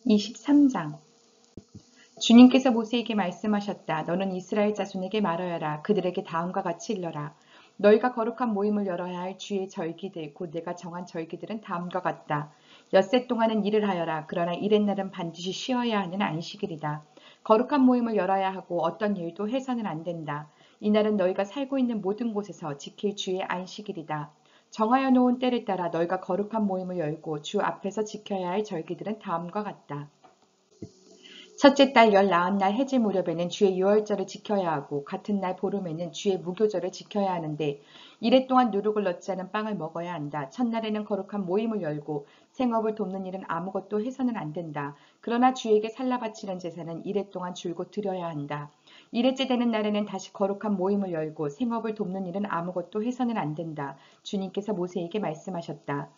23장. 주님께서 모세에게 말씀하셨다. 너는 이스라엘 자손에게 말하여라. 그들에게 다음과 같이 일러라. 너희가 거룩한 모임을 열어야 할 주의 절기들 곧 내가 정한 절기들은 다음과 같다. 엿새 동안은 일을 하여라. 그러나 일의 날은 반드시 쉬어야 하는 안식일이다. 거룩한 모임을 열어야 하고 어떤 일도 해서는 안 된다. 이날은 너희가 살고 있는 모든 곳에서 지킬 주의 안식일이다. 정하여 놓은 때를 따라 너희가 거룩한 모임을 열고 주 앞에서 지켜야 할 절기들은 다음과 같다. 첫째 달 19날 해질 무렵에는 주의 유월절을 지켜야 하고 같은 날 보름에는 주의 무교절을 지켜야 하는데 이래 동안 누룩을 넣지 않은 빵을 먹어야 한다. 첫날에는 거룩한 모임을 열고 생업을 돕는 일은 아무것도 해서는 안 된다. 그러나 주에게 살라 바치는 제사는 이래 동안 줄곧 드려야 한다. 이래째 되는 날에는 다시 거룩한 모임을 열고 생업을 돕는 일은 아무것도 해서는 안 된다. 주님께서 모세에게 말씀하셨다.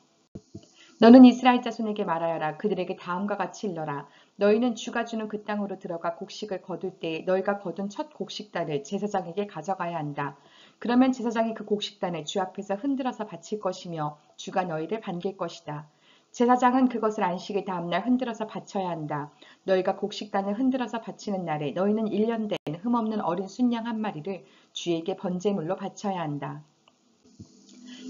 너는 이스라엘 자손에게 말하여라. 그들에게 다음과 같이 일러라. 너희는 주가 주는 그 땅으로 들어가 곡식을 거둘 때에 너희가 거둔 첫 곡식단을 제사장에게 가져가야 한다. 그러면 제사장이 그 곡식단을 주 앞에서 흔들어서 바칠 것이며 주가 너희를 반길 것이다. 제사장은 그것을 안식일 다음날 흔들어서 바쳐야 한다. 너희가 곡식단을 흔들어서 바치는 날에 너희는 1년 된 흠없는 어린 순양 한 마리를 주에게 번제물로 바쳐야 한다.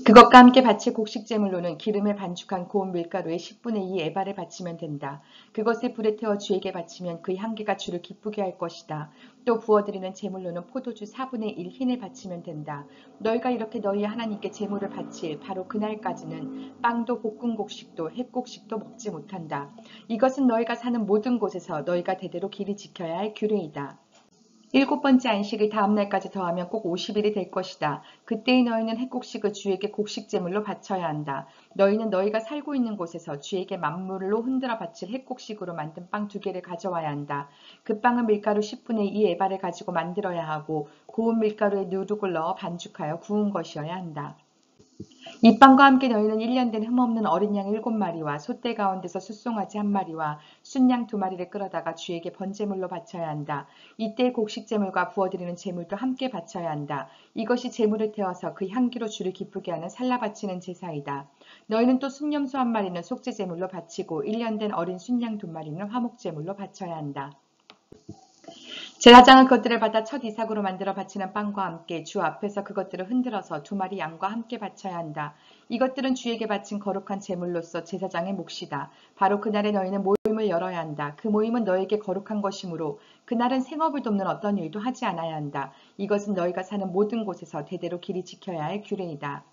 그것과 함께 바칠 곡식제물로는 기름에 반죽한 고운 밀가루의 10분의 2 에바를 바치면 된다. 그것을 불에 태워 주에게 바치면 그 향기가 주를 기쁘게 할 것이다. 또 부어드리는 제물로는 포도주 4분의 1 흰을 바치면 된다. 너희가 이렇게 너희 하나님께 제물을 바칠 바로 그날까지는 빵도 볶은 곡식도 햇곡식도 먹지 못한다. 이것은 너희가 사는 모든 곳에서 너희가 대대로 길이 지켜야 할 규례이다. 일곱 번째 안식일 다음 날까지 더하면 꼭 50일이 될 것이다. 그때의 너희는 햇곡식을 주에게 곡식제물로 바쳐야 한다. 너희는 너희가 살고 있는 곳에서 주에게 만물로 흔들어 바칠 햇곡식으로 만든 빵 2개를 가져와야 한다. 그 빵은 밀가루 10분의 2 에바를 가지고 만들어야 하고 고운 밀가루에 누룩을 넣어 반죽하여 구운 것이어야 한다. 이 빵과 함께 너희는 1년 된 흠없는 어린 양 7마리와 솥대 가운데서 숫송아지 1마리와 순양 2마리를 끌어다가 주에게 번제물로 바쳐야 한다. 이때 곡식제물과 부어드리는 제물도 함께 바쳐야 한다. 이것이 제물을 태워서 그 향기로 주를 기쁘게 하는 살라 바치는 제사이다. 너희는 또 순염소 1마리는 속죄제물로 바치고 1년 된 어린 순양 2마리는 화목제물로 바쳐야 한다. 제사장은 그것들을 받아 첫 이삭으로 만들어 바치는 빵과 함께 주 앞에서 그것들을 흔들어서 2마리 양과 함께 바쳐야 한다. 이것들은 주에게 바친 거룩한 제물로서 제사장의 몫이다. 바로 그날에 너희는 모임을 열어야 한다. 그 모임은 너에게 거룩한 것이므로 그날은 생업을 돕는 어떤 일도 하지 않아야 한다. 이것은 너희가 사는 모든 곳에서 대대로 길이 지켜야 할 규례이다.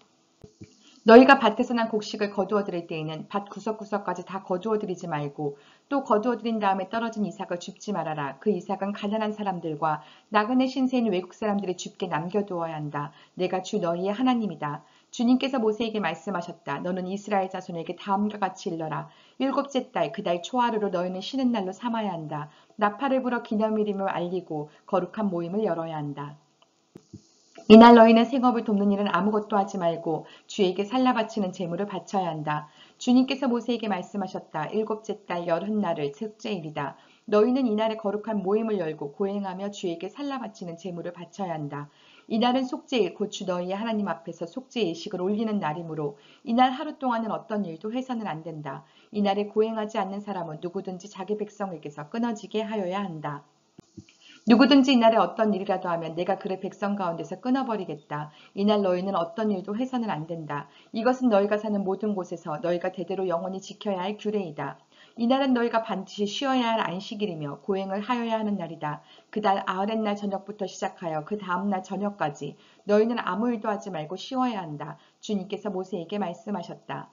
너희가 밭에서 난 곡식을 거두어 드릴 때에는 밭 구석구석까지 다 거두어 드리지 말고 또 거두어 드린 다음에 떨어진 이삭을 줍지 말아라. 그 이삭은 가난한 사람들과 나그네 신세인 외국 사람들이 줍게 남겨두어야 한다. 내가 주 너희의 하나님이다. 주님께서 모세에게 말씀하셨다. 너는 이스라엘 자손에게 다음과 같이 일러라. 일곱째 달 그 달 초하루로 너희는 쉬는 날로 삼아야 한다. 나팔을 불어 기념일임을 알리고 거룩한 모임을 열어야 한다. 이날 너희는 생업을 돕는 일은 아무것도 하지 말고 주에게 살라 바치는 제물을 바쳐야 한다. 주님께서 모세에게 말씀하셨다. 일곱째 달 열흔날을 속죄일이다. 너희는 이날에 거룩한 모임을 열고 고행하며 주에게 살라 바치는 제물을 바쳐야 한다. 이날은 속죄일 곧 주 너희의 하나님 앞에서 속죄 예식을 올리는 날이므로 이날 하루 동안은 어떤 일도 해서는 안 된다. 이날에 고행하지 않는 사람은 누구든지 자기 백성에게서 끊어지게 하여야 한다. 누구든지 이날에 어떤 일이라도 하면 내가 그의 백성 가운데서 끊어버리겠다. 이날 너희는 어떤 일도 해서는 안 된다. 이것은 너희가 사는 모든 곳에서 너희가 대대로 영원히 지켜야 할 규례이다. 이날은 너희가 반드시 쉬어야 할 안식일이며 고행을 하여야 하는 날이다. 그달 아흐렛날 저녁부터 시작하여 그 다음날 저녁까지 너희는 아무 일도 하지 말고 쉬어야 한다. 주님께서 모세에게 말씀하셨다.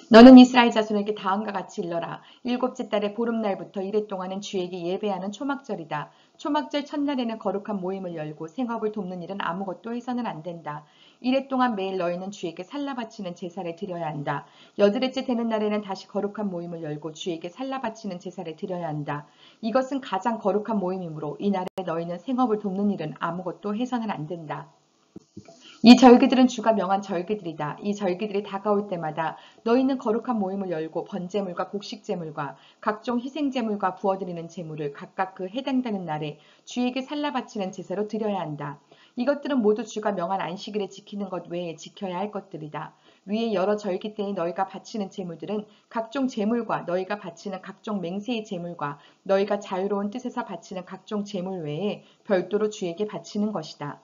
너는 이스라엘 자손에게 다음과 같이 일러라. 일곱째 달의 보름날부터 이래 동안은 주에게 예배하는 초막절이다. 초막절 첫날에는 거룩한 모임을 열고 생업을 돕는 일은 아무것도 해서는 안 된다. 이래 동안 매일 너희는 주에게 살라 바치는 제사를 드려야 한다. 여드레째 되는 날에는 다시 거룩한 모임을 열고 주에게 살라 바치는 제사를 드려야 한다. 이것은 가장 거룩한 모임이므로 이날에 너희는 생업을 돕는 일은 아무것도 해서는 안 된다. 이 절기들은 주가 명한 절기들이다. 이 절기들이 다가올 때마다 너희는 거룩한 모임을 열고 번제물과 곡식제물과 각종 희생제물과 부어드리는 제물을 각각 그 해당되는 날에 주에게 살라 바치는 제사로 드려야 한다. 이것들은 모두 주가 명한 안식일에 지키는 것 외에 지켜야 할 것들이다. 위에 여러 절기 때에 너희가 바치는 제물들은 각종 제물과 너희가 바치는 각종 맹세의 제물과 너희가 자유로운 뜻에서 바치는 각종 제물 외에 별도로 주에게 바치는 것이다.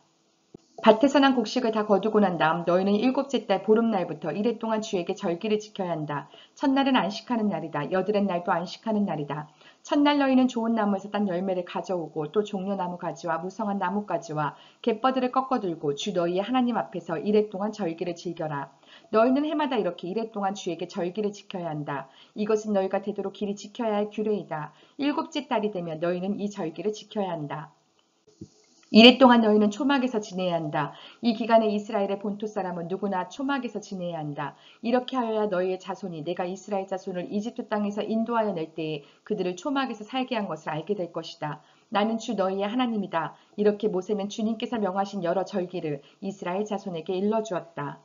밭에서 난 곡식을 다 거두고 난 다음 너희는 일곱째 달 보름날부터 이레 동안 주에게 절기를 지켜야 한다. 첫날은 안식하는 날이다. 여드렛 날도 안식하는 날이다. 첫날 너희는 좋은 나무에서 딴 열매를 가져오고 또 종려나무 가지와 무성한 나뭇가지와 갯버들을 꺾어들고 주 너희의 하나님 앞에서 이레 동안 절기를 즐겨라. 너희는 해마다 이렇게 이레 동안 주에게 절기를 지켜야 한다. 이것은 너희가 되도록 길이 지켜야 할 규례이다. 일곱째 달이 되면 너희는 이 절기를 지켜야 한다. 이래 동안 너희는 초막에서 지내야 한다. 이 기간에 이스라엘의 본토 사람은 누구나 초막에서 지내야 한다. 이렇게 하여야 너희의 자손이 내가 이스라엘 자손을 이집트 땅에서 인도하여 낼 때에 그들을 초막에서 살게 한 것을 알게 될 것이다. 나는 주 너희의 하나님이다. 이렇게 모세는 주님께서 명하신 여러 절기를 이스라엘 자손에게 일러주었다.